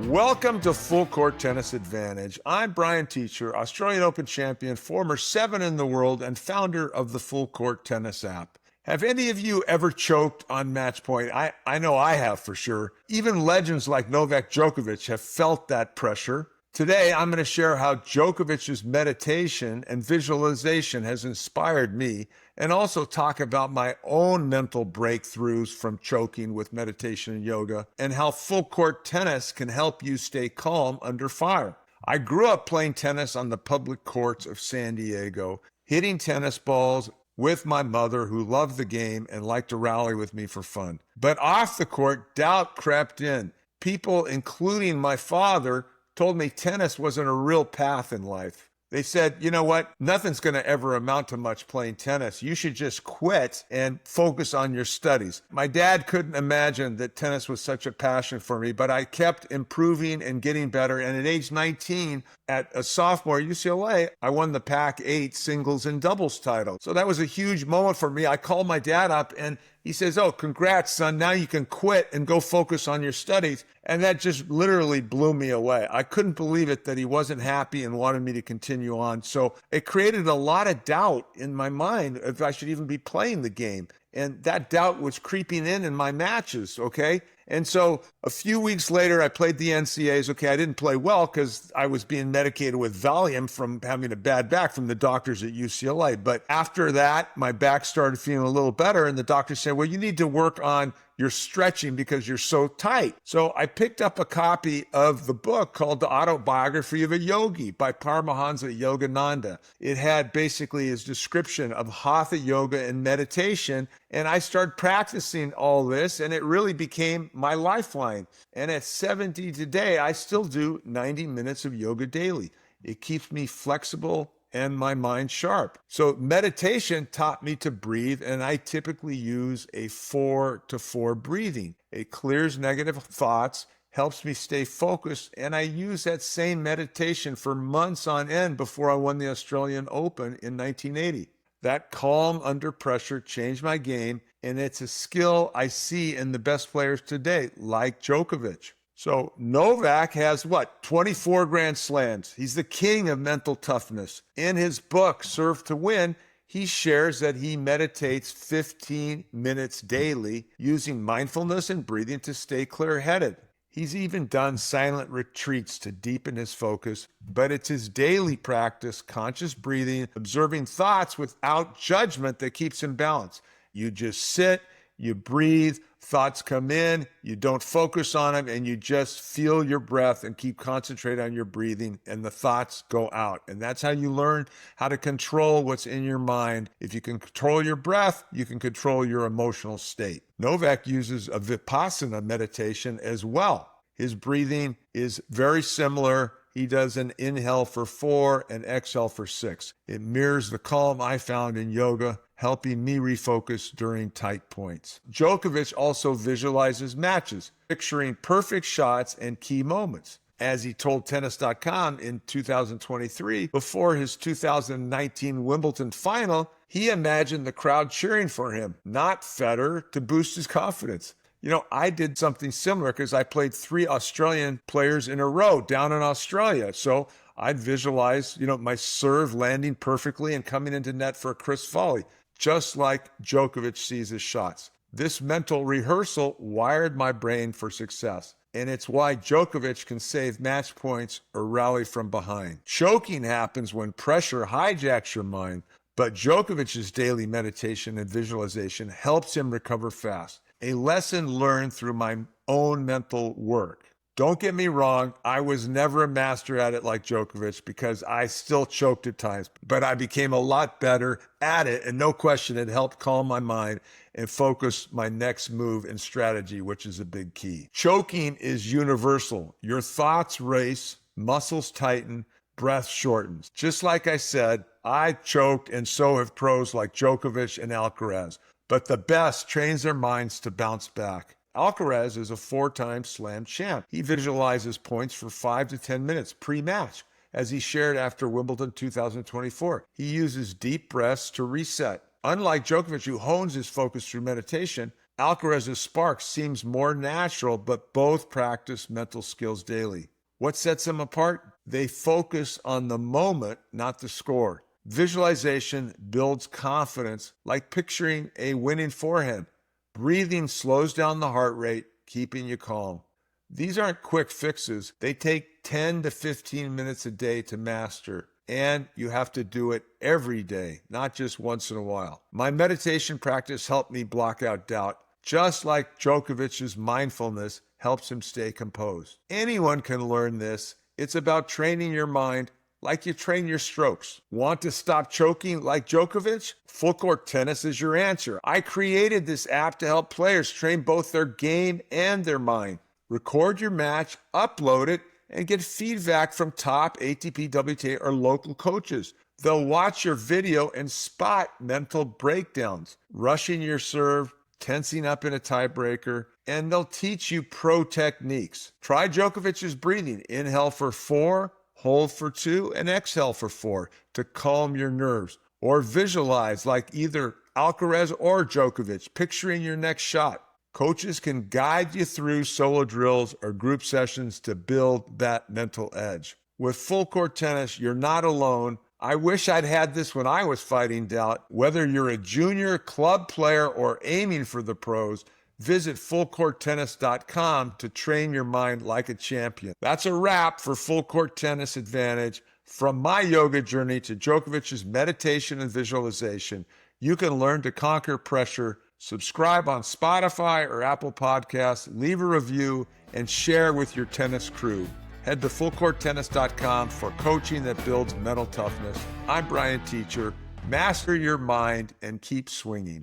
Welcome to Full Court Tennis Advantage. I'm Brian Teacher, Australian Open champion, former 7 in the world, and founder of the Full Court Tennis app. Have any of you ever choked on match point? I know I have for sure. Even legends like Novak Djokovic have felt that pressure. Today, I'm going to share how Djokovic's meditation and visualization has inspired me, and also talk about my own mental breakthroughs from choking with meditation and yoga, and how full court tennis can help you stay calm under fire. I grew up playing tennis on the public courts of San Diego, hitting tennis balls with my mother, who loved the game and liked to rally with me for fun. But off the court, doubt crept in. People, including my father, told me tennis wasn't a real path in life. They said, you know what? Nothing's going to ever amount to much playing tennis. You should just quit and focus on your studies. My dad couldn't imagine that tennis was such a passion for me, but I kept improving and getting better. And at age 19, at a sophomore at UCLA, I won the Pac-8 singles and doubles title. So that was a huge moment for me. I called my dad up and he says, "Oh, congrats, son. Now you can quit and go focus on your studies." And that just literally blew me away. I couldn't believe it that he wasn't happy and wanted me to continue on. So it created a lot of doubt in my mind if I should even be playing the game. And that doubt was creeping in my matches, okay? And so a few weeks later, I played the NCAAs. Okay, I didn't play well because I was being medicated with Valium from having a bad back from the doctors at UCLA. But after that, my back started feeling a little better, and the doctor said, well, you need to work on your stretching because you're so tight. So I picked up a copy of the book called The Autobiography of a Yogi by Paramahansa Yogananda. It had basically his description of hatha yoga and meditation, and I started practicing all this, and it really became my lifeline. And at 70 today, I still do 90 minutes of yoga daily. It keeps me flexible and my mind sharp. So meditation taught me to breathe, and I typically use a 4-4 breathing. It clears negative thoughts, helps me stay focused, and I used that same meditation for months on end before I won the Australian Open in 1980. That calm under pressure changed my game, and it's a skill I see in the best players today, like Djokovic. So Novak has 24 Grand Slams. He's the king of mental toughness. In his book, Serve to Win, he shares that he meditates 15 minutes daily using mindfulness and breathing to stay clear-headed. He's even done silent retreats to deepen his focus, but it's his daily practice, conscious breathing, observing thoughts without judgment that keeps him balanced. You just sit, you breathe, thoughts come in, you don't focus on them, and you just feel your breath and keep concentrating on your breathing, and the thoughts go out. And that's how you learn how to control what's in your mind. If you can control your breath, you can control your emotional state. Novak uses a Vipassana meditation as well. His breathing is very similar. He does an inhale for 4 and exhale for 6. It mirrors the calm I found in yoga, helping me refocus during tight points. Djokovic also visualizes matches, picturing perfect shots and key moments. As he told Tennis.com in 2023, before his 2019 Wimbledon final, he imagined the crowd cheering for him, not Federer, to boost his confidence. You know, I did something similar because I played 3 Australian players in a row down in Australia. So I'd visualize, my serve landing perfectly and coming into net for a crisp volley, just like Djokovic sees his shots. This mental rehearsal wired my brain for success. And it's why Djokovic can save match points or rally from behind. Choking happens when pressure hijacks your mind, but Djokovic's daily meditation and visualization helps him recover fast. A lesson learned through my own mental work. Don't get me wrong, I was never a master at it like Djokovic because I still choked at times, but I became a lot better at it, and no question it helped calm my mind and focus my next move and strategy, which is a big key. Choking is universal. Your thoughts race, muscles tighten, breath shortens. Just like I said, I choked, and so have pros like Djokovic and Alcaraz. But the best trains their minds to bounce back. Alcaraz is a 4-time slam champ. He visualizes points for 5 to 10 minutes pre-match, as he shared after Wimbledon 2024. He uses deep breaths to reset. Unlike Djokovic, who hones his focus through meditation, Alcaraz's spark seems more natural, but both practice mental skills daily. What sets them apart? They focus on the moment, not the score. Visualization builds confidence, like picturing a winning forehand. Breathing slows down the heart rate, keeping you calm. These aren't quick fixes. They take 10 to 15 minutes a day to master, and you have to do it every day, not just once in a while. My meditation practice helped me block out doubt, just like Djokovic's mindfulness helps him stay composed. Anyone can learn this. It's about training your mind like you train your strokes. Want to stop choking like Djokovic? Full Court Tennis is your answer. I created this app to help players train both their game and their mind. Record your match, upload it, and get feedback from top ATP, WTA, or local coaches. They'll watch your video and spot mental breakdowns, rushing your serve, tensing up in a tiebreaker, and they'll teach you pro techniques. Try Djokovic's breathing. Inhale for 4, hold for 2, and exhale for 4 to calm your nerves. Or visualize like either Alcaraz or Djokovic, picturing your next shot. Coaches can guide you through solo drills or group sessions to build that mental edge. With Full Court Tennis, you're not alone. I wish I'd had this when I was fighting doubt. Whether you're a junior, club player, or aiming for the pros, visit fullcourttennis.com to train your mind like a champion. That's a wrap for Full Court Tennis Advantage. From my yoga journey to Djokovic's meditation and visualization, you can learn to conquer pressure. Subscribe on Spotify or Apple Podcasts, leave a review, and share with your tennis crew. Head to fullcourttennis.com for coaching that builds mental toughness. I'm Brian Teacher. Master your mind and keep swinging.